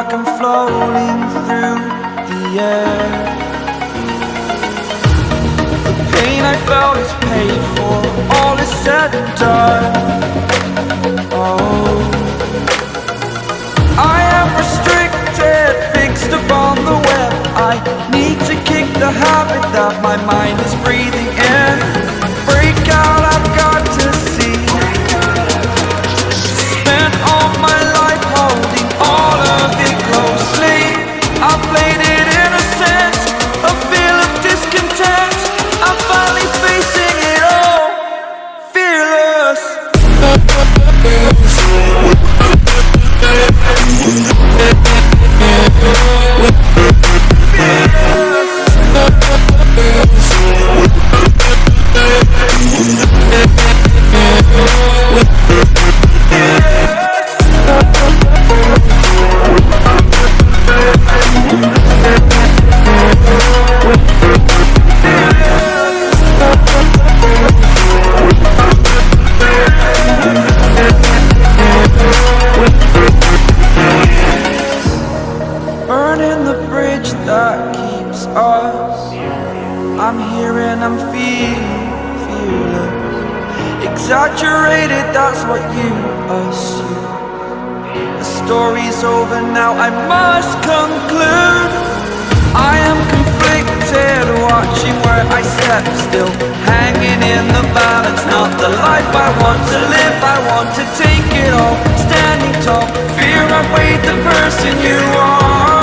like I'm floating through the air. The pain I felt is paid for, all is said and done. Oh, I am restricted, fixed upon the web. I need to kick the habit that my mind is breathing in. Break out, I've got to see. Spent all my life holding all of it closely. I played it innocent, a feel of discontent. I'm finally facing it all, fearless. Burning the bridge that keeps us. I'm here and I'm feeling fearless. Exaggerated, that's what you assume. The story's over now, I must conclude. I am conflicted, watching where I step still, hanging in the balance. Not the life I want to live, I want to take it all. Standing tall, fear I weighed the person you are.